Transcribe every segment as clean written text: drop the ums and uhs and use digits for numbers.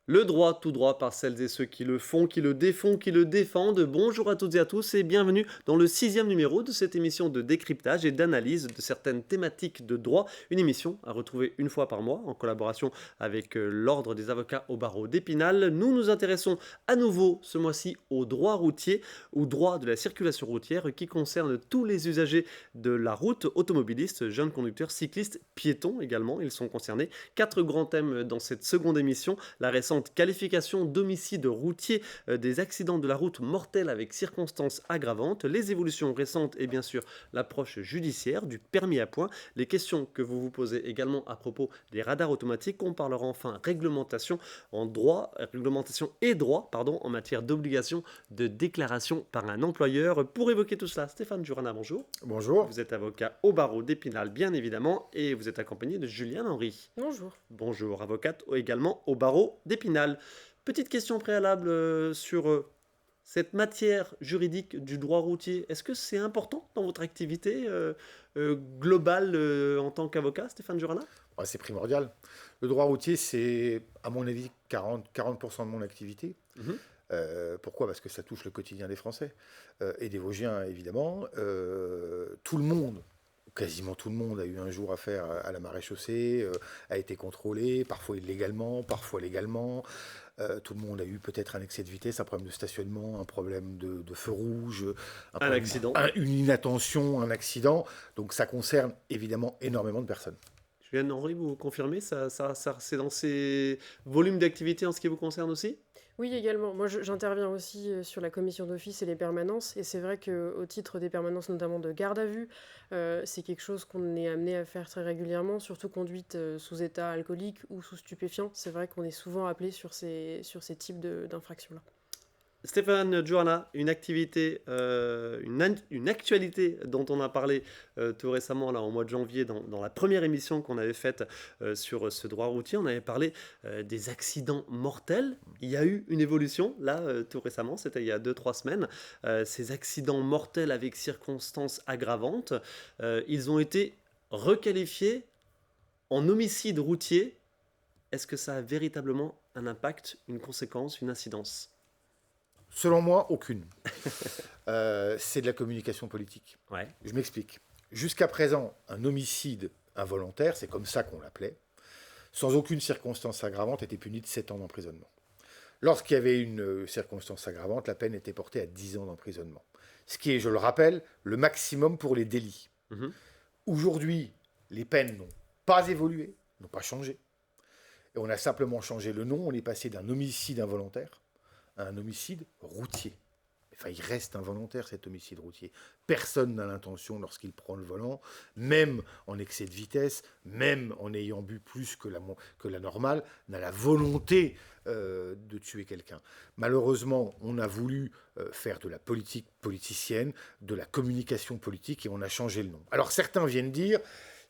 Le droit, tout droit par celles et ceux qui le font, qui le défont, qui le défendent. Bonjour à toutes et à tous et bienvenue dans le 6e numéro de cette émission de décryptage et d'analyse de certaines thématiques de droit. Une émission à retrouver une fois par mois en collaboration avec l'Ordre des avocats au barreau d'Épinal. Nous nous intéressons à nouveau ce mois-ci au droit routier, au droit de la circulation routière qui concerne tous les usagers de la route, automobilistes, jeunes conducteurs, cyclistes, piétons également. Ils sont concernés. 4 grands thèmes dans cette seconde émission. La récente qualification d'homicide routier, des accidents de la route mortels avec circonstances aggravantes, les évolutions récentes et bien sûr l'approche judiciaire du permis à points, les questions que vous vous posez également à propos des radars automatiques. On parlera enfin réglementation et droit en matière d'obligation de déclaration par un employeur. Pour évoquer tout cela, Stéphane Jurana, bonjour. Bonjour. Vous êtes avocat au barreau d'Épinal, bien évidemment, et vous êtes accompagné de Juliane Henry. Bonjour. Bonjour, avocate également au barreau d'Épinal. Petite question préalable sur cette matière juridique du droit routier. Est-ce que c'est important dans votre activité globale en tant qu'avocat, Stéphane Jurana ? C'est primordial. Le droit routier, c'est, à mon avis, 40% de mon activité. Pourquoi ? Parce que ça touche le quotidien des Français et des Vosgiens, évidemment. Tout le monde, quasiment tout le monde, a eu un jour affaire à la maréchaussée, a été contrôlé, parfois illégalement, parfois légalement. Tout le monde a eu peut-être un excès de vitesse, un problème de stationnement, un problème de feu rouge, Un accident. Une inattention, un accident. Donc ça concerne évidemment énormément de personnes. Juliane Henry, vous confirmez, ça, c'est dans ces volumes d'activité en ce qui vous concerne aussi ? Oui, également. Moi, j'interviens aussi sur la commission d'office et les permanences. Et c'est vrai qu'au titre des permanences, notamment de garde à vue, c'est quelque chose qu'on est amené à faire très régulièrement, surtout conduite sous état alcoolique ou sous stupéfiant. C'est vrai qu'on est souvent appelé sur ces types d'infractions-là. Stéphane Joanna, une activité, une actualité dont on a parlé tout récemment, là, en mois de janvier, dans la première émission qu'on avait faite sur ce droit routier. On avait parlé des accidents mortels. Il y a eu une évolution, là, tout récemment, c'était il y a 2-3 semaines. Ces accidents mortels avec circonstances aggravantes, ils ont été requalifiés en homicide routier. Est-ce que ça a véritablement un impact, une conséquence, une incidence ? Selon moi, aucune. C'est de la communication politique. Ouais. Je m'explique. Jusqu'à présent, un homicide involontaire, c'est comme ça qu'on l'appelait, sans aucune circonstance aggravante, était puni de 7 ans d'emprisonnement. Lorsqu'il y avait une circonstance aggravante, la peine était portée à 10 ans d'emprisonnement. Ce qui est, je le rappelle, le maximum pour les délits. Aujourd'hui, les peines n'ont pas évolué, n'ont pas changé. Et on a simplement changé le nom. On est passé d'un homicide involontaire à un homicide routier. Enfin, il reste involontaire, cet homicide routier. Personne n'a l'intention, lorsqu'il prend le volant, même en excès de vitesse, même en ayant bu plus que la normale, n'a la volonté de tuer quelqu'un. Malheureusement, on a voulu faire de la politique politicienne, de la communication politique, et on a changé le nom. Alors, certains viennent dire...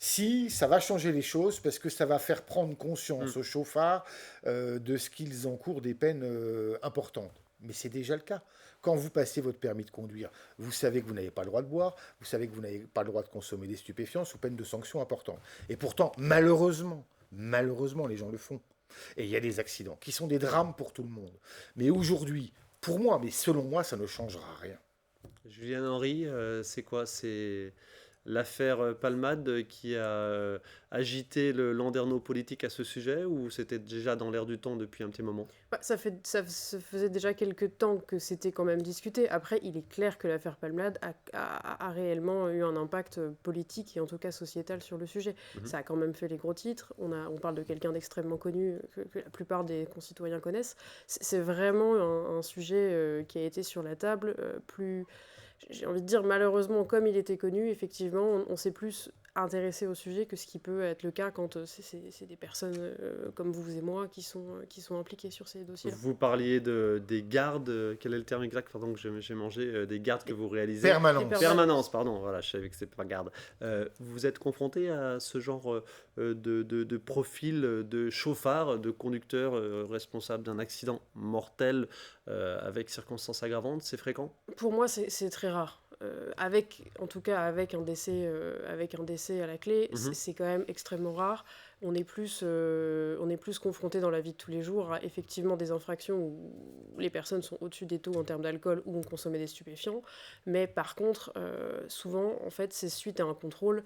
Si ça va changer les choses, parce que ça va faire prendre conscience aux chauffards de ce qu'ils encourent des peines importantes. Mais c'est déjà le cas. Quand vous passez votre permis de conduire, vous savez que vous n'avez pas le droit de boire, vous savez que vous n'avez pas le droit de consommer des stupéfiants sous peine de sanctions importantes. Et pourtant, malheureusement, les gens le font. Et il y a des accidents qui sont des drames pour tout le monde. Mais aujourd'hui, pour moi, mais selon moi, ça ne changera rien. Juliane Henry, c'est quoi ? C'est l'affaire Palmade qui a agité le landerneau politique à ce sujet, ou c'était déjà dans l'air du temps depuis un petit moment ? Ça faisait déjà quelques temps que c'était quand même discuté. Après, il est clair que l'affaire Palmade a réellement eu un impact politique et en tout cas sociétal sur le sujet. Ça a quand même fait les gros titres. On parle de quelqu'un d'extrêmement connu que la plupart des concitoyens connaissent. C'est vraiment un sujet qui a été sur la table j'ai envie de dire, malheureusement, comme il était connu, effectivement, on s'est plus intéressé au sujet que ce qui peut être le cas quand c'est des personnes comme vous et moi qui sont impliquées sur ces dossiers-là. Vous parliez des gardes, quel est le terme exact ? Pardon, que j'ai mangé, des gardes que vous réalisez. Permanence. Pardon, voilà, je savais que c'était pas garde. Vous êtes confronté à ce genre de profil de chauffard, de conducteur responsable d'un accident mortel avec circonstances aggravantes, c'est fréquent ? Pour moi, c'est très rare. en tout cas avec un décès à la clé, c'est quand même extrêmement rare. On est plus confronté dans la vie de tous les jours à effectivement des infractions où les personnes sont au-dessus des taux en termes d'alcool ou ont consommé des stupéfiants. Mais par contre, souvent, en fait, c'est suite à un contrôle.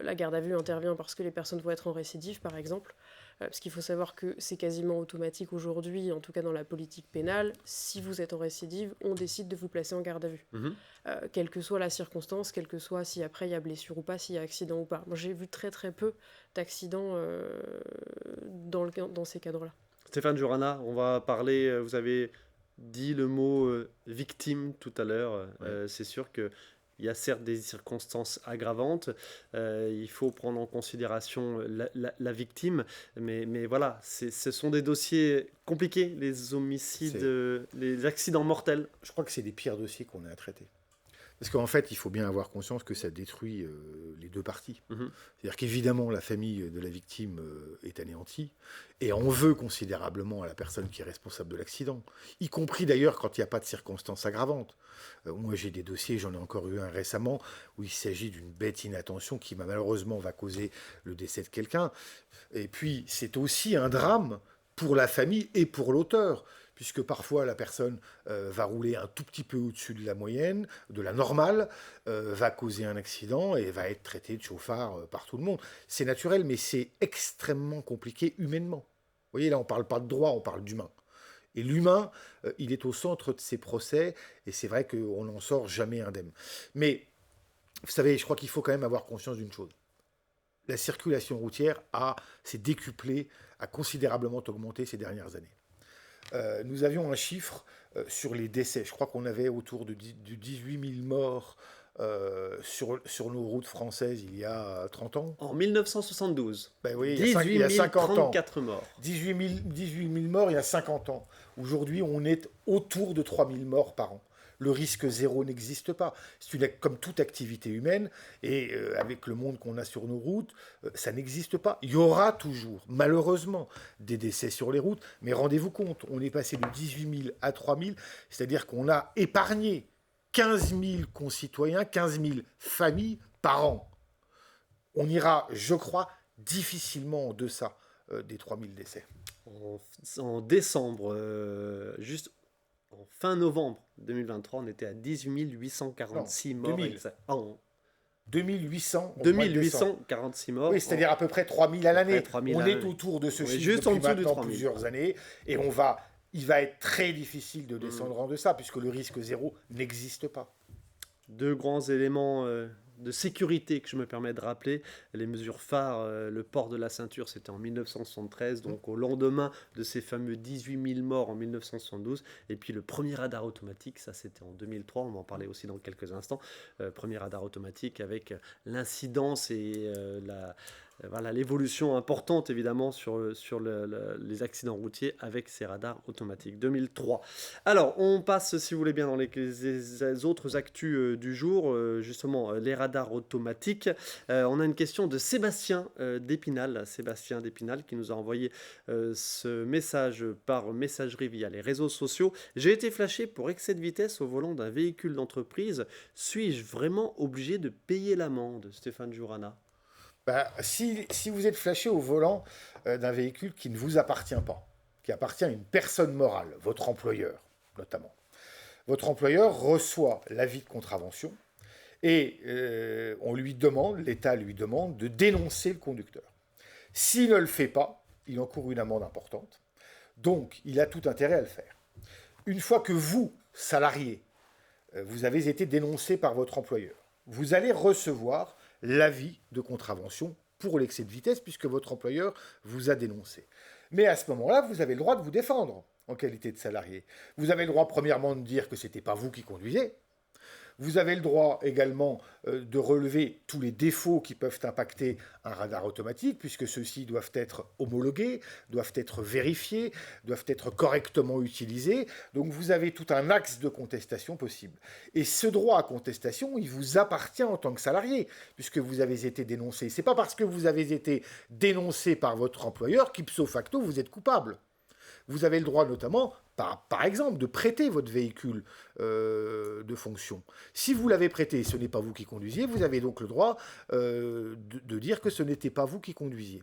La garde à vue intervient parce que les personnes vont être en récidive, par exemple. Parce qu'il faut savoir que c'est quasiment automatique aujourd'hui, en tout cas dans la politique pénale. Si vous êtes en récidive, on décide de vous placer en garde à vue. Quelle que soit la circonstance, quelle que soit si après il y a blessure ou pas, s'il y a accident ou pas. Moi, j'ai vu très très peu d'accidents dans ces cadres-là. Stéphane Jurana, on va parler, vous avez dit le mot victime tout à l'heure. C'est sûr que il y a certes des circonstances aggravantes, il faut prendre en considération la victime, mais voilà, ce sont des dossiers compliqués, les homicides, les accidents mortels. Je crois que c'est des pires dossiers qu'on a à traiter. Parce qu'en fait, il faut bien avoir conscience que ça détruit les deux parties. C'est-à-dire qu'évidemment, la famille de la victime est anéantie, et on veut considérablement à la personne qui est responsable de l'accident, y compris d'ailleurs quand il n'y a pas de circonstances aggravantes. Moi, j'ai des dossiers, j'en ai encore eu un récemment, où il s'agit d'une bête inattention qui malheureusement va causer le décès de quelqu'un. Et puis, c'est aussi un drame pour la famille et pour l'auteur, puisque parfois la personne va rouler un tout petit peu au-dessus de la moyenne, de la normale, va causer un accident et va être traité de chauffard par tout le monde. C'est naturel, mais c'est extrêmement compliqué humainement. Vous voyez, là, on ne parle pas de droit, on parle d'humain. Et l'humain, il est au centre de ces procès, et c'est vrai qu'on n'en sort jamais indemne. Mais, vous savez, je crois qu'il faut quand même avoir conscience d'une chose. La circulation routière s'est décuplée, a considérablement augmenté ces dernières années. Nous avions un chiffre sur les décès. Je crois qu'on avait autour de 18 000 morts sur nos routes françaises il y a 30 ans. En 1972, ben oui, 18 il y a 50 034 morts. 18 000 morts il y a 50 ans. Aujourd'hui, on est autour de 3 000 morts par an. Le risque zéro n'existe pas. C'est comme toute activité humaine, et avec le monde qu'on a sur nos routes, ça n'existe pas. Il y aura toujours, malheureusement, des décès sur les routes, mais rendez-vous compte, on est passé de 18 000 à 3 000, c'est-à-dire qu'on a épargné 15 000 concitoyens, 15 000 familles par an. On ira, je crois, difficilement en deçà des 3 000 décès. En décembre, juste en fin novembre 2023, on était à 18 846 morts. 2846 morts. Oui, c'est-à-dire à peu près 3 000 à l'année. On est autour de ce chiffre juste depuis en dessous maintenant de plusieurs années. Et il va être très difficile de descendre en deçà, puisque le risque zéro n'existe pas. Deux grands éléments de sécurité que je me permets de rappeler. Les mesures phares, le port de la ceinture, c'était en 1973, donc au lendemain de ces fameux 18 000 morts en 1972. Et puis le premier radar automatique, ça c'était en 2003, on va en parler aussi dans quelques instants. Premier radar automatique avec l'incidence et l'évolution importante évidemment sur les accidents routiers avec ces radars automatiques. 2003. Alors, on passe, si vous voulez bien, dans les autres actus du jour, justement les radars automatiques. On a une question de Sébastien d'Épinal. Sébastien d'Épinal qui nous a envoyé ce message par messagerie via les réseaux sociaux. J'ai été flashé pour excès de vitesse au volant d'un véhicule d'entreprise. Suis-je vraiment obligé de payer l'amende, Stéphane Jurana ? Si vous êtes flashé au volant d'un véhicule qui ne vous appartient pas, qui appartient à une personne morale, votre employeur notamment, votre employeur reçoit l'avis de contravention et l'État lui demande de dénoncer le conducteur. S'il ne le fait pas, il encourt une amende importante, donc il a tout intérêt à le faire. Une fois que vous, salarié, vous avez été dénoncé par votre employeur, vous allez recevoir l'avis de contravention pour l'excès de vitesse puisque votre employeur vous a dénoncé. Mais à ce moment-là, vous avez le droit de vous défendre en qualité de salarié. Vous avez le droit, premièrement, de dire que ce n'était pas vous qui conduisez. Vous avez le droit également de relever tous les défauts qui peuvent impacter un radar automatique, puisque ceux-ci doivent être homologués, doivent être vérifiés, doivent être correctement utilisés. Donc vous avez tout un axe de contestation possible. Et ce droit à contestation, il vous appartient en tant que salarié, puisque vous avez été dénoncé. Ce n'est pas parce que vous avez été dénoncé par votre employeur qu'ipso facto vous êtes coupable. Vous avez le droit notamment, par exemple, de prêter votre véhicule de fonction. Si vous l'avez prêté et ce n'est pas vous qui conduisiez, vous avez donc le droit de dire que ce n'était pas vous qui conduisiez.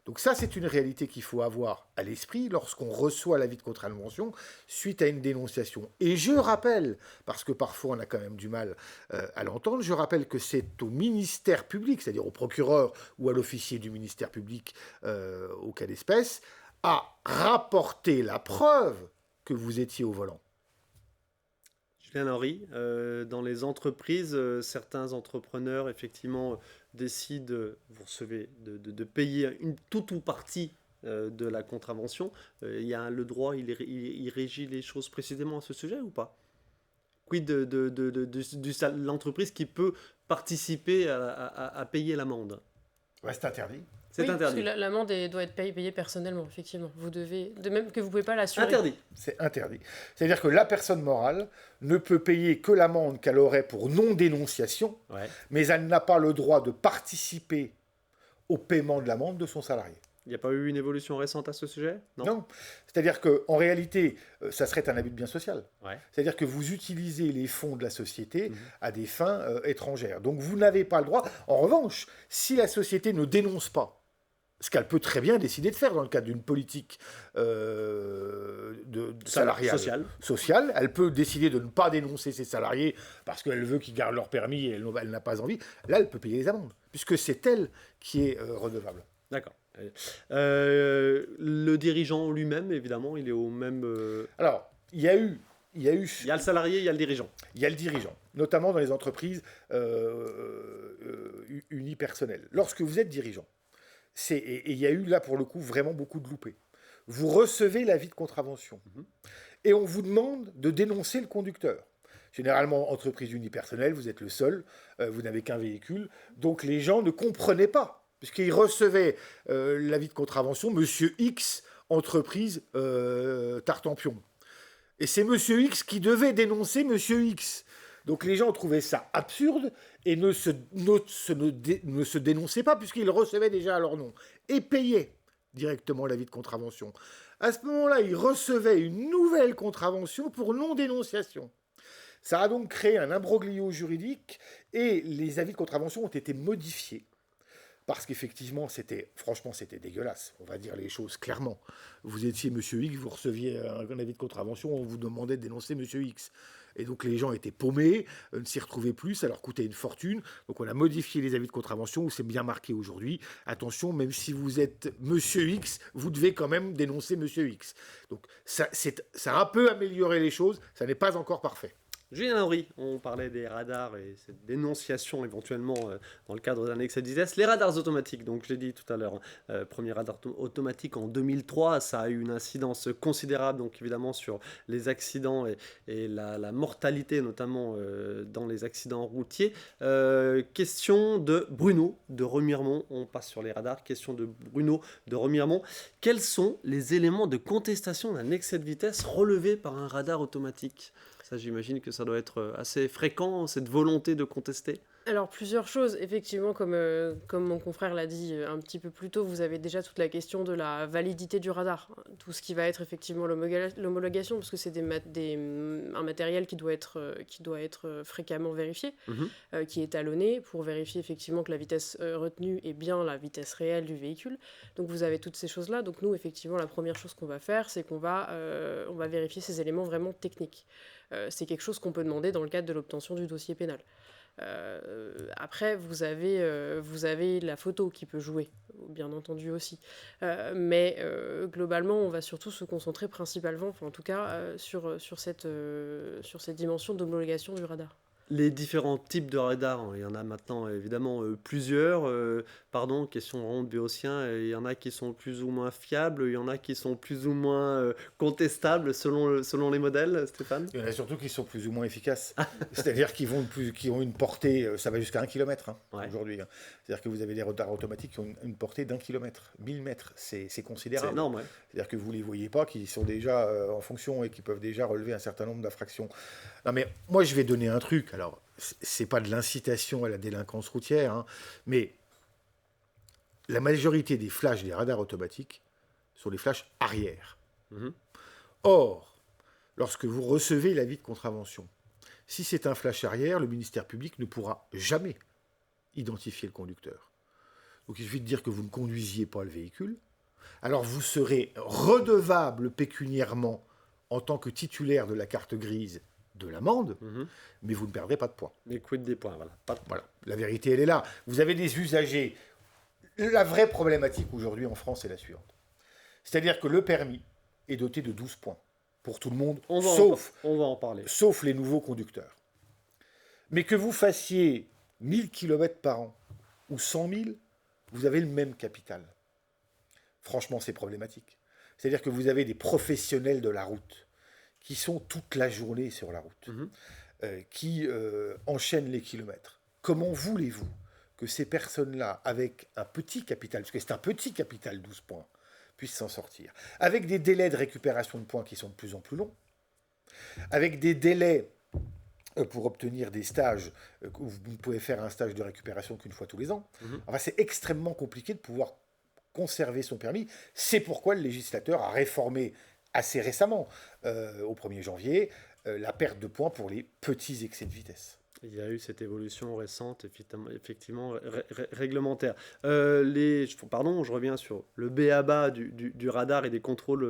Donc ça, c'est une réalité qu'il faut avoir à l'esprit lorsqu'on reçoit l'avis de contravention suite à une dénonciation. Et je rappelle, parce que parfois on a quand même du mal à l'entendre, je rappelle que c'est au ministère public, c'est-à-dire au procureur ou à l'officier du ministère public au cas d'espèce, à rapporter la preuve que vous étiez au volant. Julien Henry, dans les entreprises, certains entrepreneurs, effectivement, décident, vous recevez, de payer une toute ou partie de la contravention. Il y a le droit, il régit les choses précisément à ce sujet ou pas? Quid de l'entreprise qui peut participer à payer l'amende? Ouais, c'est interdit. C'est Parce interdit. que l'amende doit être payée personnellement, effectivement. Vous devez, de même que vous ne pouvez pas l'assurer. Interdit. C'est interdit. C'est-à-dire que la personne morale ne peut payer que l'amende qu'elle aurait pour non-dénonciation, Ouais. mais elle n'a pas le droit de participer au paiement de l'amende de son salarié. Il n'y a pas eu une évolution récente à ce sujet? Non. C'est-à-dire qu'en réalité, ça serait un abus de bien social. Ouais. C'est-à-dire que vous utilisez les fonds de la société à des fins étrangères. Donc vous n'avez pas le droit. En revanche, si la société ne dénonce pas, ce qu'elle peut très bien décider de faire dans le cadre d'une politique salariale, sociale, elle peut décider de ne pas dénoncer ses salariés parce qu'elle veut qu'ils gardent leur permis et elle n'a pas envie. Là, elle peut payer les amendes, puisque c'est elle qui est redevable. D'accord. Le dirigeant lui-même, évidemment, il est au même... Alors, il y a le salarié, il y a le dirigeant. Il y a le dirigeant, notamment dans les entreprises unipersonnelles. Lorsque vous êtes dirigeant, et il y a eu là pour le coup vraiment beaucoup de loupés. Vous recevez l'avis de contravention et on vous demande de dénoncer le conducteur. Généralement, entreprise unipersonnelle, vous êtes le seul, vous n'avez qu'un véhicule, donc les gens ne comprenaient pas, puisqu'ils recevaient l'avis de contravention, Monsieur X, entreprise Tartampion. Et c'est Monsieur X qui devait dénoncer Monsieur X. Donc les gens trouvaient ça absurde et ne se dénonçaient pas puisqu'ils recevaient déjà leur nom et payaient directement l'avis de contravention. À ce moment-là, ils recevaient une nouvelle contravention pour non-dénonciation. Ça a donc créé un imbroglio juridique et les avis de contravention ont été modifiés. Parce qu'effectivement, c'était dégueulasse. On va dire les choses clairement. Vous étiez Monsieur X, vous receviez un avis de contravention, on vous demandait de dénoncer Monsieur X. Et donc les gens étaient paumés, ne s'y retrouvaient plus, ça leur coûtait une fortune. Donc on a modifié les avis de contravention où c'est bien marqué aujourd'hui. Attention, même si vous êtes Monsieur X, vous devez quand même dénoncer Monsieur X. Donc ça a un peu amélioré les choses, ça n'est pas encore parfait. Julien Henry, on parlait des radars et cette dénonciation éventuellement dans le cadre d'un excès de vitesse. Les radars automatiques, donc je l'ai dit tout à l'heure, premier radar automatique en 2003, ça a eu une incidence considérable donc évidemment sur les accidents et la mortalité notamment dans les accidents routiers. Question de Bruno de Remiremont, on passe sur les radars, question de Bruno de Remiremont. Quels sont les éléments de contestation d'un excès de vitesse relevé par un radar automatique ? Ça, j'imagine que ça doit être assez fréquent, cette volonté de contester. Alors, plusieurs choses. Effectivement, comme mon confrère l'a dit un petit peu plus tôt, vous avez déjà toute la question de la validité du radar. Tout ce qui va être effectivement l'homologation, parce que c'est un matériel qui doit être fréquemment vérifié, qui est talonné pour vérifier effectivement que la vitesse retenue est bien la vitesse réelle du véhicule. Donc, vous avez toutes ces choses-là. Donc, nous, effectivement, la première chose qu'on va faire, c'est qu'on va vérifier ces éléments vraiment techniques. C'est quelque chose qu'on peut demander dans le cadre de l'obtention du dossier pénal. Après, vous avez la photo qui peut jouer, bien entendu aussi. Mais globalement, on va surtout se concentrer principalement, enfin, en tout cas, sur cette dimension d'homologation du radar. Les différents types de radars, il y en a maintenant évidemment plusieurs. Question vraiment de Béotien, il y en a qui sont plus ou moins fiables, il y en a qui sont plus ou moins contestables selon les modèles, Stéphane. Il y en a surtout qui sont plus ou moins efficaces. C'est-à-dire qui ont une portée, ça va jusqu'à 1 km aujourd'hui. C'est-à-dire que vous avez des radars automatiques qui ont une portée d'1 km, 1000 mètres. C'est considérable. C'est énorme, ouais. C'est-à-dire que vous ne les voyez pas, qui sont déjà en fonction et qui peuvent déjà relever un certain nombre d'infractions. Non mais moi je vais donner un truc. Alors, c'est pas de l'incitation à la délinquance routière, mais la majorité des flashs des radars automatiques sont des flashs arrière. Or, lorsque vous recevez l'avis de contravention, si c'est un flash arrière, le ministère public ne pourra jamais identifier le conducteur. Donc il suffit de dire que vous ne conduisiez pas le véhicule. Alors vous serez redevable pécuniairement en tant que titulaire de la carte grise de l'amende, mais vous ne perdrez pas de points. Mais quid des points, voilà. Pas de points. Voilà, la vérité, elle est là. Vous avez des usagers. La vraie problématique aujourd'hui en France est la suivante. C'est-à-dire que le permis est doté de 12 points pour tout le monde, On va en parler. sauf les nouveaux conducteurs. Mais que vous fassiez 1000 km par an ou 100 000, vous avez le même capital. Franchement, c'est problématique. C'est-à-dire que vous avez des professionnels de la route qui sont toute la journée sur la route, qui enchaînent les kilomètres. Comment voulez-vous que ces personnes-là, avec un petit capital, parce que c'est un petit capital, 12 points, puissent s'en sortir, avec des délais de récupération de points qui sont de plus en plus longs, avec des délais pour obtenir des stages, où vous ne pouvez faire un stage de récupération qu'une fois tous les ans. Enfin, c'est extrêmement compliqué de pouvoir conserver son permis. C'est pourquoi le législateur a réformé assez récemment, au 1er janvier, la perte de points pour les petits excès de vitesse. Il y a eu cette évolution récente, effectivement réglementaire. Je reviens sur le b.a.-ba du radar et des contrôles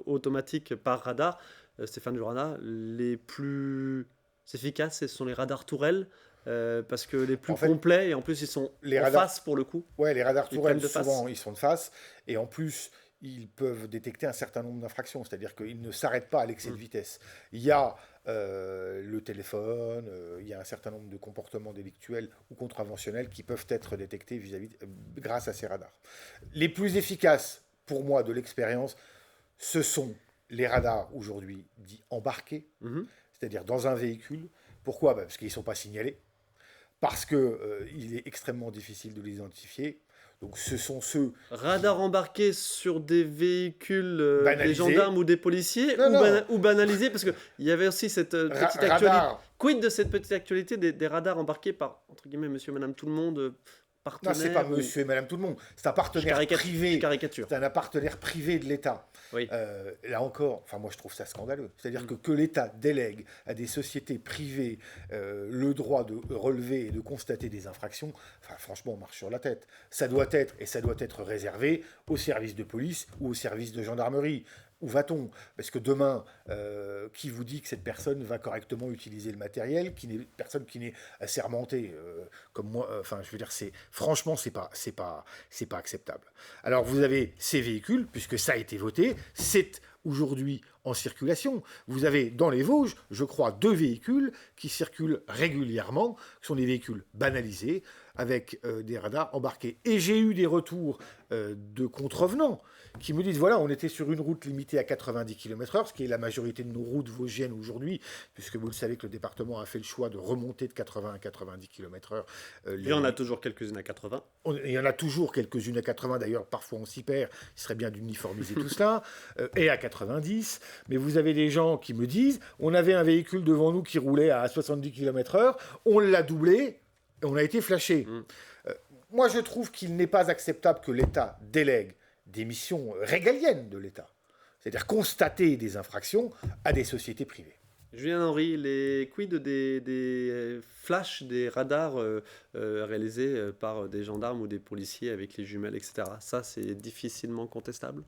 automatiques par radar. Stéphane Jurana, les plus efficaces, ce sont les radars tourelles, parce que les plus complets, et en plus ils sont face pour le coup. Ouais, les radars tourelles, souvent ils sont de face, et en plus ils peuvent détecter un certain nombre d'infractions, c'est-à-dire qu'ils ne s'arrêtent pas à l'excès de vitesse. Il y a le téléphone, il y a un certain nombre de comportements délictuels ou contraventionnels qui peuvent être détectés grâce à ces radars. Les plus efficaces, pour moi, de l'expérience, ce sont les radars aujourd'hui dits embarqués, c'est-à-dire dans un véhicule. Pourquoi ? Parce qu'ils ne sont pas signalés, parce qu'il est extrêmement difficile de les identifier. Donc ce sont ceux... Radars embarqués sur des véhicules des Banalisés. gendarmes ou des policiers, ou banalisés, parce qu'il y avait aussi cette petite actualité. Quid de cette petite actualité des radars embarqués par, entre guillemets, monsieur et madame tout le monde, partenaire? Non, c'est pas monsieur et madame tout le monde, c'est un partenaire privé. Caricature. C'est un partenaire privé de l'État. Oui. Là encore, moi je trouve ça scandaleux. C'est-à-dire que l'État délègue à des sociétés privées le droit de relever et de constater des infractions, franchement on marche sur la tête. Ça doit être réservé aux services de police ou aux services de gendarmerie. Où va-t-on ? Parce que demain, qui vous dit que cette personne va correctement utiliser le matériel, personne qui n'est assermenté comme moi. Je veux dire, franchement, c'est pas acceptable. Alors vous avez ces véhicules, puisque ça a été voté, c'est aujourd'hui en circulation. Vous avez dans les Vosges, je crois, 2 véhicules qui circulent régulièrement, qui sont des véhicules banalisés, avec des radars embarqués. Et j'ai eu des retours de contrevenants qui me disent, voilà, on était sur une route limitée à 90 km/h, ce qui est la majorité de nos routes vosgiennes aujourd'hui, puisque vous le savez que le département a fait le choix de remonter de 80 à 90 km/h. Il y en a toujours quelques-unes à 80. Il y en a toujours quelques-unes à 80, d'ailleurs, parfois on s'y perd, il serait bien d'uniformiser tout cela, et à 90. Mais vous avez des gens qui me disent, on avait un véhicule devant nous qui roulait à 70 km/h, on l'a doublé, et on a été flashé. Moi, je trouve qu'il n'est pas acceptable que l'État délègue des missions régaliennes de l'État, c'est-à-dire constater des infractions à des sociétés privées. Julien Henry, les quid des flashs, des radars réalisés par des gendarmes ou des policiers avec les jumelles, etc. Ça, c'est difficilement contestable.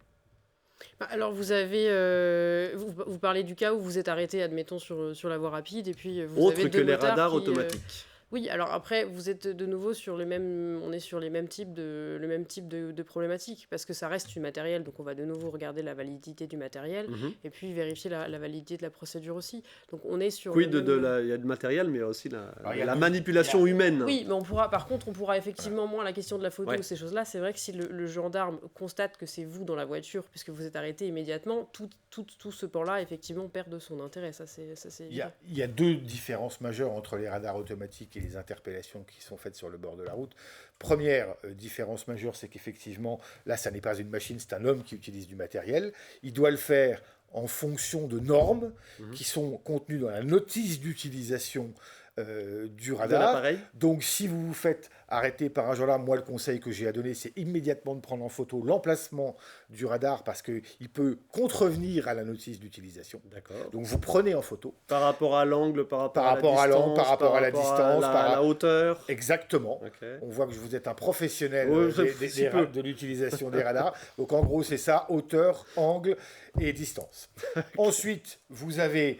Alors vous avez, vous parlez du cas où vous êtes arrêté, admettons, sur la voie rapide, et puis vous Autre avez que deux les motards radars qui, automatiques. Oui, alors après, vous êtes de nouveau sur on est sur le même type de problématique, parce que ça reste du matériel, donc on va de nouveau regarder la validité du matériel, et puis vérifier la validité de la procédure aussi. Donc on est sur... Oui, il y a du matériel, mais il y a aussi la manipulation humaine. Oui, mais par contre, on pourra effectivement, moins la question de la photo, ces choses-là, c'est vrai que si le gendarme constate que c'est vous dans la voiture, puisque vous êtes arrêté immédiatement, tout ce pan-là, effectivement, perd de son intérêt, ça c'est évident. Il y a 2 différences majeures entre les radars automatiques et les interpellations qui sont faites sur le bord de la route. Première différence majeure, c'est qu'effectivement, là, ça n'est pas une machine, c'est un homme qui utilise du matériel. Il doit le faire en fonction de normes qui sont contenues dans la notice d'utilisation du De radar. l'appareil. Donc, si vous vous faites arrêter par un gendarme, moi, le conseil que j'ai à donner, c'est immédiatement de prendre en photo l'emplacement du radar parce qu'il peut contrevenir à la notice d'utilisation. D'accord. Donc, vous prenez en photo. Par rapport à l'angle, par rapport Par à rapport la à distance, l'angle, par rapport à la distance, à la hauteur. Exactement. Ok. On voit que vous êtes un professionnel Oui, si peu. de l'utilisation des radars. Donc, en gros, c'est ça, hauteur, angle et distance. Ensuite, vous avez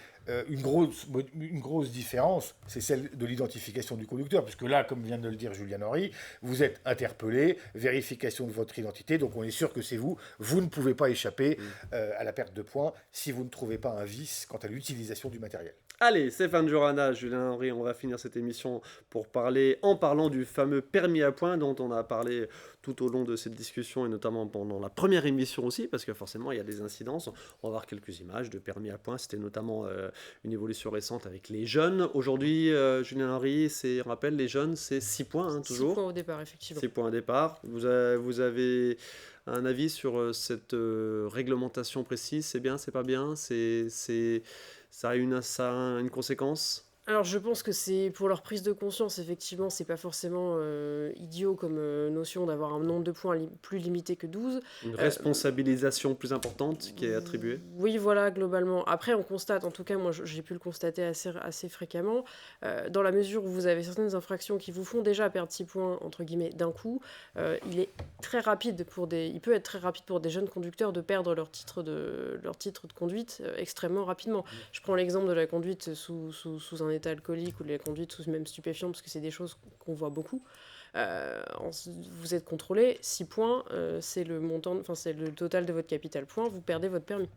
une grosse différence, c'est celle de l'identification du conducteur, puisque là, comme vient de le dire Julien Henry, vous êtes interpellé, vérification de votre identité, donc on est sûr que c'est vous. Vous ne pouvez pas échapper à la perte de points si vous ne trouvez pas un vice quant à l'utilisation du matériel. Allez, Stéphane Jorana, Julien Henry, on va finir cette émission en parlant du fameux permis à points dont on a parlé tout au long de cette discussion et notamment pendant la première émission aussi, parce que forcément il y a des incidences. On va voir quelques images de permis à points. C'était notamment une évolution récente avec les jeunes. Aujourd'hui, Julien Henry, on rappelle, les jeunes, c'est 6 points, toujours. 6 points au départ, effectivement. 6 points au départ. Vous avez un avis sur cette réglementation précise? C'est bien, c'est pas bien? Ça a une conséquence? Alors je pense que c'est pour leur prise de conscience, effectivement, c'est pas forcément idiot comme notion d'avoir un nombre de points plus limité que 12. Une responsabilisation plus importante qui est attribuée? Oui, voilà, globalement. Après, on constate, en tout cas, moi j'ai pu le constater assez fréquemment, dans la mesure où vous avez certaines infractions qui vous font déjà perdre 6 points, entre guillemets, d'un coup, il peut être très rapide pour des jeunes conducteurs de perdre leur titre de conduite extrêmement rapidement. Je prends l'exemple de la conduite sous un état alcoolique ou de la conduite sous même stupéfiant, parce que c'est des choses qu'on voit beaucoup. Vous êtes contrôlé, 6 points, c'est le total de votre capital point, vous perdez votre permis.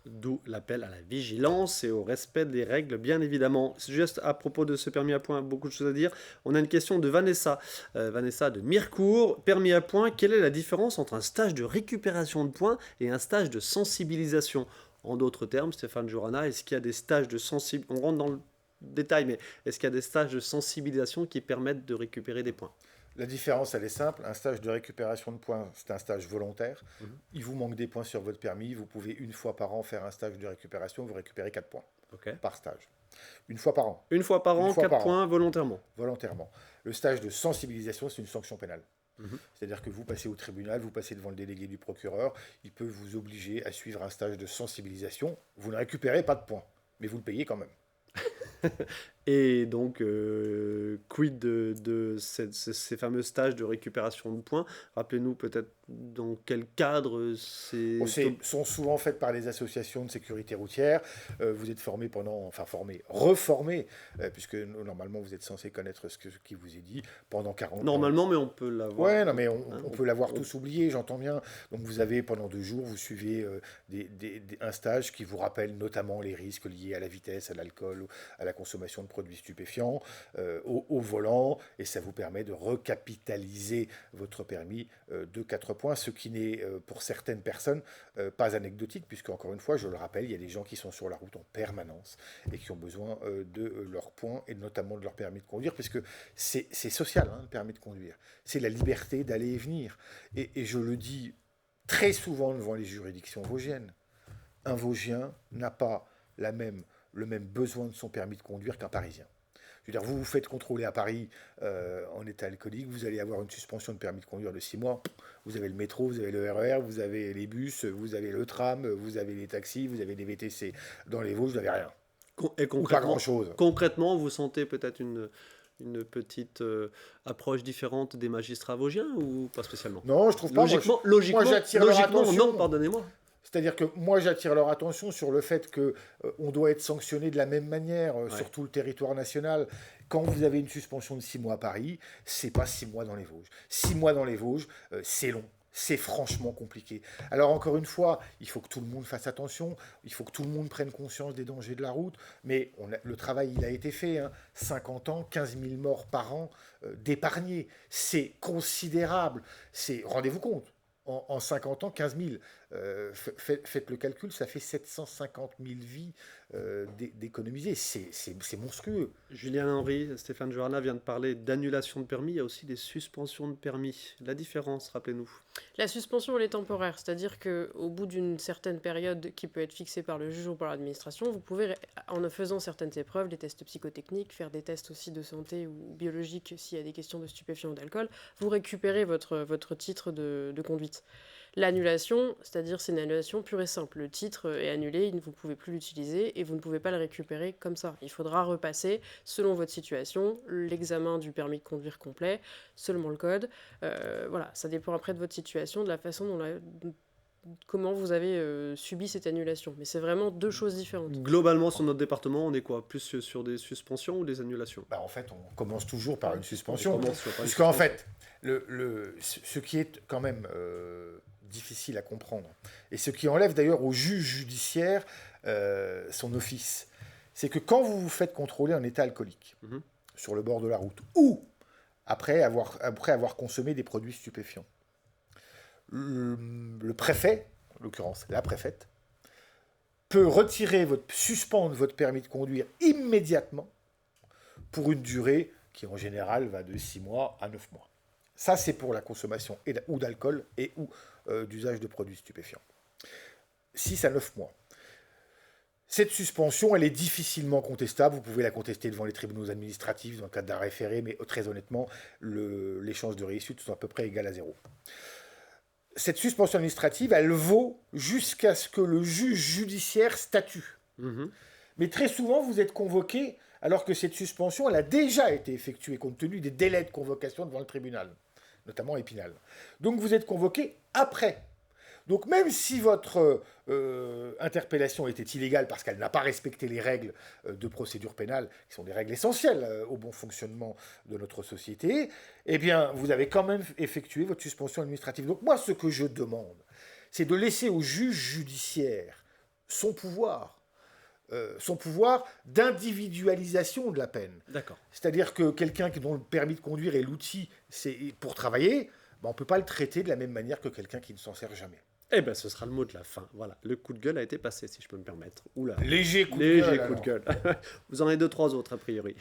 D'où l'appel à la vigilance et au respect des règles, bien évidemment. Juste à propos de ce permis à points, beaucoup de choses à dire. On a une question de Vanessa. Vanessa de Mirecourt. Permis à points, quelle est la différence entre un stage de récupération de points et un stage de sensibilisation? En d'autres termes, Stéphane Jorana, est-ce qu'il y a des stages de sensibilisation? On rentre dans le détail, mais est-ce qu'il y a des stages de sensibilisation qui permettent de récupérer des points? La différence, elle est simple. Un stage de récupération de points, c'est un stage volontaire. Il vous manque des points sur votre permis. Vous pouvez une fois par an faire un stage de récupération. Vous récupérez 4 points par stage. Une fois par an. Une fois par an, 4 points volontairement. Volontairement. Le stage de sensibilisation, c'est une sanction pénale. C'est-à-dire que vous passez au tribunal, vous passez devant le délégué du procureur. Il peut vous obliger à suivre un stage de sensibilisation. Vous ne récupérez pas de points, mais vous le payez quand même. Et donc, quid de ces fameux stages de récupération de points? Rappelez-nous peut-être dans quel cadre sont souvent faites par les associations de sécurité routière. Vous êtes reformé, puisque normalement vous êtes censé connaître ce qui vous est dit pendant 40 ans. Normalement, mais on peut l'avoir. Ouais, non, mais on peut l'avoir tous oublié, j'entends bien. Donc vous avez pendant 2 jours, vous suivez un stage qui vous rappelle notamment les risques liés à la vitesse, à l'alcool, à la consommation de produits stupéfiants, au volant, et ça vous permet de recapitaliser votre permis de 4 points, ce qui n'est pour certaines personnes pas anecdotique, puisque encore une fois, je le rappelle, il y a des gens qui sont sur la route en permanence et qui ont besoin de leurs points et notamment de leur permis de conduire, puisque c'est social, le permis de conduire. C'est la liberté d'aller et venir. Et je le dis très souvent devant les juridictions vosgiennes. Un Vosgien n'a pas le même besoin de son permis de conduire qu'un Parisien. Je veux dire, vous vous faites contrôler à Paris en état alcoolique, vous allez avoir une suspension de permis de conduire de 6 mois. Vous avez le métro, vous avez le RER, vous avez les bus, vous avez le tram, vous avez les taxis, vous avez les VTC. Dans les Vosges, vous n'avez rien. Et concrètement, pas grand-chose. Concrètement, vous sentez peut-être une petite approche différente des magistrats vosgiens ou pas spécialement? Non, je trouve pas. Logiquement, j'attire leur attention. Non, pardonnez-moi. C'est-à-dire que moi, j'attire leur attention sur le fait qu'on doit être sanctionné de la même manière sur tout le territoire national. Quand vous avez une suspension de 6 mois à Paris, c'est pas 6 mois dans les Vosges. 6 mois dans les Vosges, c'est long. C'est franchement compliqué. Alors encore une fois, il faut que tout le monde fasse attention, il faut que tout le monde prenne conscience des dangers de la route, mais le travail, il a été fait. 50 ans, 15 000 morts par an d'épargnés. C'est considérable. Rendez-vous compte. En 50 ans, 15 000. Faites le calcul, ça fait 750 000 vies d'économiser. C'est monstrueux. Julien Henry, Stéphane Johanna vient de parler d'annulation de permis, il y a aussi des suspensions de permis. La différence, rappelez-nous. La suspension, elle est temporaire, c'est-à-dire qu'au bout d'une certaine période qui peut être fixée par le juge ou par l'administration, vous pouvez, en faisant certaines épreuves, des tests psychotechniques, faire des tests aussi de santé ou biologiques s'il y a des questions de stupéfiants ou d'alcool, vous récupérez votre titre de conduite. L'annulation, c'est-à-dire c'est une annulation pure et simple. Le titre est annulé, vous ne pouvez plus l'utiliser et vous ne pouvez pas le récupérer comme ça. Il faudra repasser, selon votre situation, l'examen du permis de conduire complet, seulement le code. Voilà, ça dépend après de votre situation, de la façon comment vous avez subi cette annulation. Mais c'est vraiment deux choses différentes. Globalement, sur notre département, on est quoi? Plus sur des suspensions ou des annulations? En fait, on commence toujours par une suspension. Parce qu'en fait, ce qui est quand même difficile à comprendre, et ce qui enlève d'ailleurs au juge judiciaire son office, c'est que quand vous vous faites contrôler en état alcoolique, sur le bord de la route, ou après avoir consommé des produits stupéfiants, le préfet, en l'occurrence la préfète, peut suspendre votre permis de conduire immédiatement pour une durée qui en général va de 6 mois à 9 mois. Ça, c'est pour la consommation ou d'alcool ou d'usage de produits stupéfiants. 6 à 9 mois. Cette suspension, elle est difficilement contestable. Vous pouvez la contester devant les tribunaux administratifs dans le cadre d'un référé, mais très honnêtement, les chances de réussite sont à peu près égales à 0. Cette suspension administrative, elle vaut jusqu'à ce que le juge judiciaire statue. Mais très souvent, vous êtes convoqué alors que cette suspension, elle a déjà été effectuée compte tenu des délais de convocation devant le tribunal, notamment Épinal. Donc vous êtes convoqué après. Donc même si votre interpellation était illégale parce qu'elle n'a pas respecté les règles de procédure pénale, qui sont des règles essentielles au bon fonctionnement de notre société, eh bien vous avez quand même effectué votre suspension administrative. Donc moi, ce que je demande, c'est de laisser au juge judiciaire son pouvoir d'individualisation de la peine. D'accord. C'est-à-dire que quelqu'un dont le permis de conduire est l'outil pour travailler, on ne peut pas le traiter de la même manière que quelqu'un qui ne s'en sert jamais. Eh bien, ce sera le mot de la fin. Voilà, le coup de gueule a été passé, si je peux me permettre. Oula. Léger coup de gueule. Vous en avez 2-3 autres, a priori.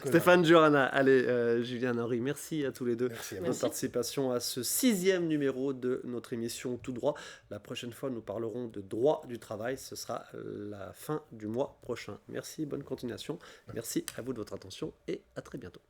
Stéphane Johanna, allez, Julien Henry, merci à tous les deux merci de votre participation à ce 6e numéro de notre émission Tout droit. La prochaine fois, nous parlerons de droit du travail. Ce sera la fin du mois prochain. Merci, bonne continuation. Merci à vous de votre attention et à très bientôt.